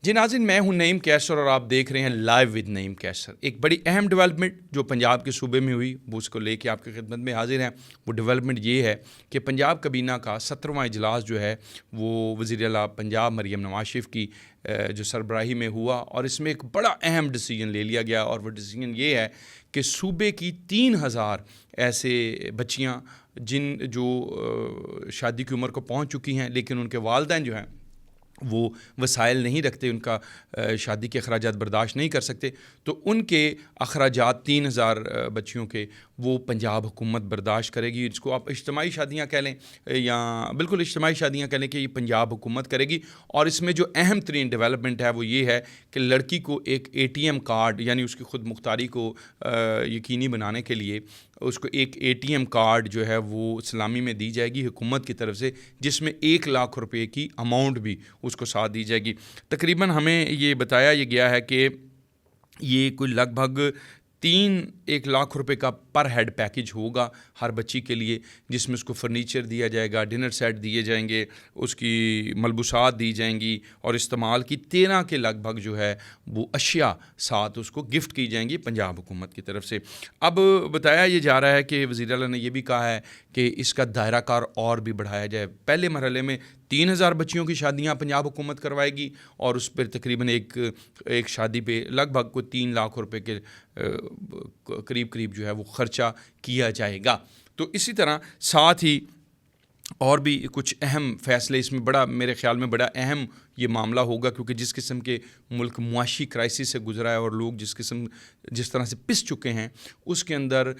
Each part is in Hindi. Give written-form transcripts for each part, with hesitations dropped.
जी नाज़रीन, मैं हूं नईम कैसर और आप देख रहे हैं लाइव विद नईम कैसर। एक बड़ी अहम डेवलपमेंट जो पंजाब के सूबे में हुई वो उसको लेके आपकी खिदमत में हाजिर हैं। वो डेवलपमेंट ये है कि पंजाब कबीना का 17वां इजलास जो है वो वज़ीर आला पंजाब मरियम नवाज शरीफ की जो सरबराही में हुआ और इसमें एक बड़ा अहम डिसीजन ले लिया गया और वो डिसीजन ये है कि सूबे की 3000 ऐसे बच्चियाँ जो शादी की उम्र को पहुँच चुकी हैं लेकिन उनके वालिदैन जो हैं वो वसाइल नहीं रखते, उनका शादी के अखराजात बर्दाश्त नहीं कर सकते, तो उनके अखराजात 3000 बच्चियों के वो पंजाब हुकूमत बर्दाश्त करेगी। इसको आप इज्तिमाई शादियाँ कह लें या बिल्कुल इज्तिमाई शादियाँ कह लें कि ये पंजाब हुकूमत करेगी। और इसमें जो अहम तरीन डेवलपमेंट है वो ये है कि लड़की को एक ATM कार्ड यानी उसकी ख़ुद मुख्तारी को यकीनी बनाने के लिए उसको एक ATM कार्ड जो है वो सलामी में दी जाएगी हुकूमत की तरफ से, जिसमें 1 लाख रुपए की अमाउंट भी उसको साथ दी जाएगी। तकरीबन हमें ये बताया ये गया है कि ये कोई लगभग 1 लाख रुपए का पर हेड पैकेज होगा हर बच्ची के लिए, जिसमें उसको फर्नीचर दिया जाएगा, डिनर सेट दिए जाएंगे, उसकी मलबूसात दी जाएंगी और इस्तेमाल की 13 के लगभग जो है वो अशिया साथ उसको गिफ्ट की जाएंगी पंजाब हुकूमत की तरफ से। अब बताया ये जा रहा है कि वज़ीर आला ने यह भी कहा है कि इसका दायरा कार और भी बढ़ाया जाए। पहले मरहले में 3000 बच्चियों की शादियाँ पंजाब हुकूमत करवाएगी और उस पर तकरीबन एक शादी पे लगभग कोई 3 लाख रुपए के करीब जो है वो ख़र्चा किया जाएगा। तो इसी तरह साथ ही और भी कुछ अहम फ़ैसले इसमें बड़ा मेरे ख़्याल में बड़ा अहम ये मामला होगा, क्योंकि जिस किस्म के मुल्क मुआशी क्राइसिस से गुजरा है और लोग जिस तरह से पिस चुके हैं, उसके अंदर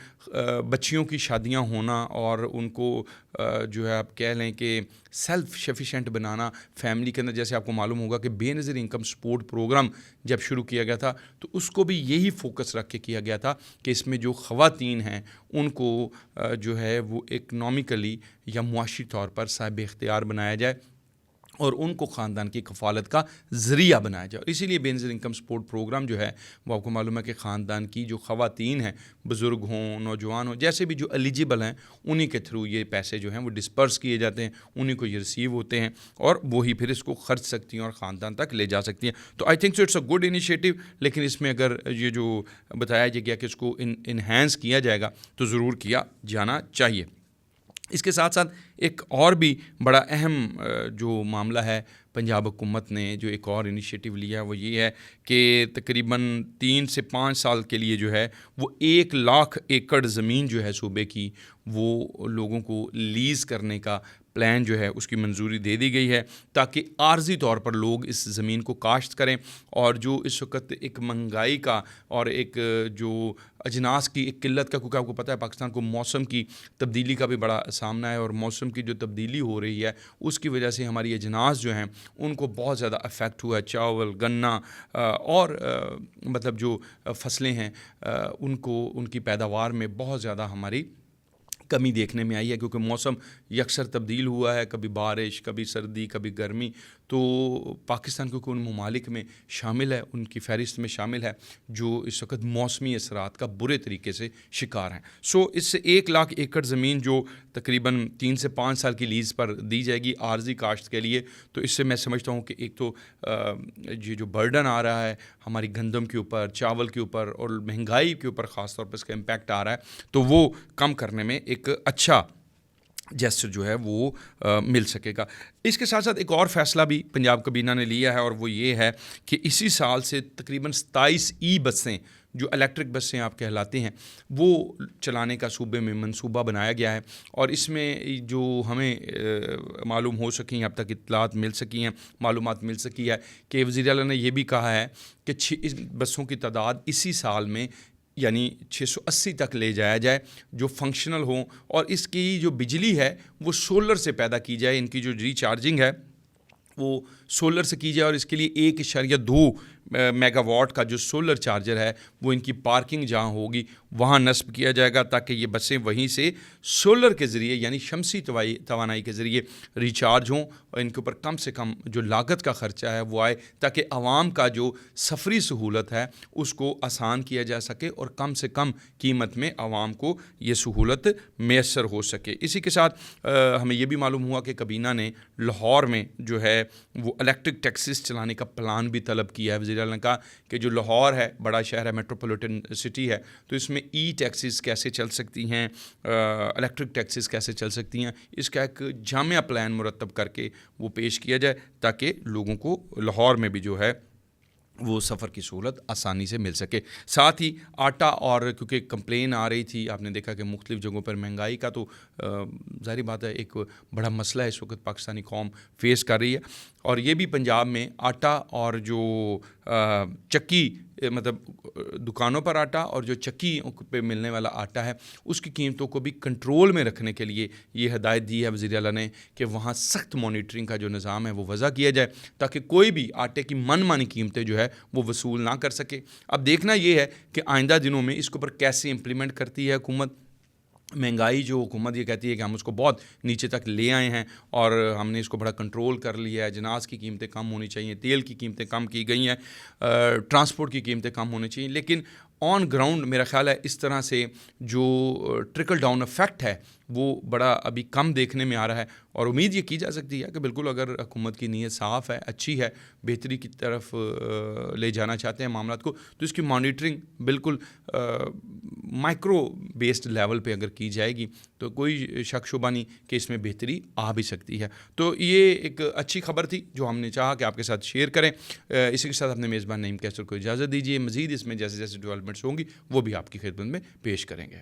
बच्चियों की शादियां होना और उनको जो है आप कह लें कि सेल्फ सफिशेंट बनाना फैमिली के अंदर। जैसे आपको मालूम होगा कि बेनज़ीर इनकम सपोर्ट प्रोग्राम जब शुरू किया गया था तो उसको भी यही फोकस रख के किया गया था कि इसमें जो ख़वातीन हैं उनको जो है वो इकनॉमिकली या मुआशी तौर पर साहिब इख्तियार बनाया जाए और उनको ख़ानदान की कफ़ालत का ज़रिया बनाया जाए। इसीलिए बेनज़ीर इनकम सपोर्ट प्रोग्राम जो है वो आपको मालूम है कि ख़ानदान की जो ख़वातीन हैं, बुज़ुर्ग हों, नौजवान हों, जैसे भी जो एलिजिबल हैं, उन्हीं के थ्रू ये पैसे जो हैं वो डिस्पर्स किए जाते हैं, उन्हीं को ये रिसीव होते हैं और वही फिर इसको खर्च सकती हैं और ख़ानदान तक ले जा सकती हैं। तो I think so it's a good initiative. लेकिन इसमें अगर ये जो बताया गया कि इसको इन्हेंस किया जाएगा तो ज़रूर किया जाना चाहिए। इसके साथ साथ एक और भी बड़ा अहम जो मामला है, पंजाब हुकूमत ने जो एक और इनिशिएटिव लिया है वो ये है कि तकरीबन 3 से 5 साल के लिए जो है वो 1 लाख एकड़ ज़मीन जो है सूबे की वो लोगों को लीज़ करने का प्लान जो है उसकी मंजूरी दे दी गई है, ताकि आर्जी तौर पर लोग इस ज़मीन को काश्त करें। और जो इस वक्त एक महंगाई का और एक जो अजनास की एक किल्लत का, क्योंकि आपको पता है पाकिस्तान को मौसम की तब्दीली का भी बड़ा सामना है और मौसम की जो तब्दीली हो रही है उसकी वजह से हमारी अजनास जो हैं उनको बहुत ज़्यादा अफेक्ट हुआ है। चावल, गन्ना और मतलब जो फसलें हैं उनको उनकी पैदावार में बहुत ज़्यादा हमारी कमी देखने में आई है, क्योंकि मौसम यकसर तब्दील हुआ है, कभी बारिश, कभी सर्दी, कभी गर्मी। तो पाकिस्तान क्योंकि उन ममालिक में शामिल है, उनकी फ़हरिस्त में शामिल है जो इस वक्त मौसमी असरात का बुरे तरीके से शिकार हैं। सो इससे 1 लाख एकड़ ज़मीन जो तकरीबन 3 से 5 साल की लीज़ पर दी जाएगी आर्जी काश्त के लिए, तो इससे मैं समझता हूँ कि एक तो ये जो बर्डन आ रहा है हमारी गंदम के ऊपर, चावल के ऊपर और महंगाई के ऊपर ख़ास तौर पर इसका इम्पैक्ट आ रहा है, तो वो कम करने में एक अच्छा जेस्चर जो है वो मिल सकेगा। इसके साथ साथ एक और फ़ैसला भी पंजाब कबीना ने लिया है और वो ये है कि इसी साल से तकरीबन 27 बसें जो इलेक्ट्रिक बसें आप कहलाती हैं वो चलाने का सूबे में मंसूबा बनाया गया है। और इसमें जो हमें मालूम हो सकी, अब तक इत्तलात मिल सकी हैं, मालूमात मिल सकी है कि वज़ीर आला ने यह भी कहा है कि इस बसों की तादाद इसी साल में यानी 680 तक ले जाया जाए जो फंक्शनल हों और इसकी जो बिजली है वो सोलर से पैदा की जाए। इनकी जो रिचार्जिंग है वो सोलर से की जाए और इसके लिए 1.2 मेगावाट का जो सोलर चार्जर है वो इनकी पार्किंग जहाँ होगी वहाँ नस्ब किया जाएगा, ताकि ये बसें वहीं से सोलर के ज़रिए यानी शमसी तवानाई के ज़रिए रिचार्ज हों और इनके ऊपर कम से कम जो लागत का ख़र्चा है वो आए, ताकि आवाम का जो सफ़री सहूलत है उसको आसान किया जा सके और कम से कम कीमत में आवाम को ये सहूलत मैसर हो सके। इसी के साथ हमें यह भी मालूम हुआ कि कबीना ने लाहौर में जो है वो इलेक्ट्रिक टैक्सीज चलाने का प्लान भी तलब किया है। वज़ीर आला ने कहा कि जो लाहौर है, बड़ा शहर है, मेट्रोपॉलिटन सिटी है, तो इसमें ई टैक्सीज कैसे चल सकती हैं, इलेक्ट्रिक टैक्सीज कैसे चल सकती हैं, इसका एक जामिया प्लान मुरतब करके वो पेश किया जाए ताकि लोगों को लाहौर में भी जो है वो सफ़र की सहूलत आसानी से मिल सके। साथ ही आटा, और क्योंकि कंप्लेन आ रही थी, आपने देखा कि मुख्तलिफ़ जगहों पर महंगाई का तो ज़ाहिर बात है एक बड़ा मसला है इस वक्त पाकिस्तानी कौम फेस कर रही है, और ये भी पंजाब में आटा और जो चक्की मतलब दुकानों पर आटा और जो चक्की पे मिलने वाला आटा है उसकी कीमतों को भी कंट्रोल में रखने के लिए ये हिदायत दी है वज़ीर आला ने कि वहाँ सख्त मॉनिटरिंग का जो निज़ाम है वो वज़ा किया जाए ताकि कोई भी आटे की मनमानी कीमतें जो है वो वसूल ना कर सके। अब देखना ये है कि आइंदा दिनों में इसके ऊपर कैसे इम्प्लीमेंट करती है हुकूमत। महंगाई जो हुकूमत ये कहती है कि हम उसको बहुत नीचे तक ले आए हैं और हमने इसको बड़ा कंट्रोल कर लिया है, जनाज़ की कीमतें कम होनी चाहिए, तेल की कीमतें कम की गई हैं, ट्रांसपोर्ट की कीमतें कम होनी चाहिए, लेकिन ऑन ग्राउंड मेरा ख़्याल है इस तरह से जो ट्रिकल डाउन इफ़ेक्ट है वो बड़ा अभी कम देखने में आ रहा है। और उम्मीद ये की जा सकती है कि बिल्कुल अगर हुकूमत की नीयत साफ़ है, अच्छी है, बेहतरी की तरफ ले जाना चाहते हैं मामलात को, तो इसकी मॉनिटरिंग बिल्कुल माइक्रो बेस्ड लेवल पे अगर की जाएगी तो कोई शक शुबा नहीं कि इसमें बेहतरी आ भी सकती है। तो ये एक अच्छी खबर थी जो हमने चाहा कि आपके साथ शेयर करें। इसी के साथ अपने मेज़बान नईम कैसर को इजाज़त दीजिए। मज़ीद इसमें जैसे जैसे डेवलपमेंट्स होंगी वो भी आपकी खिदमत में पेश करेंगे।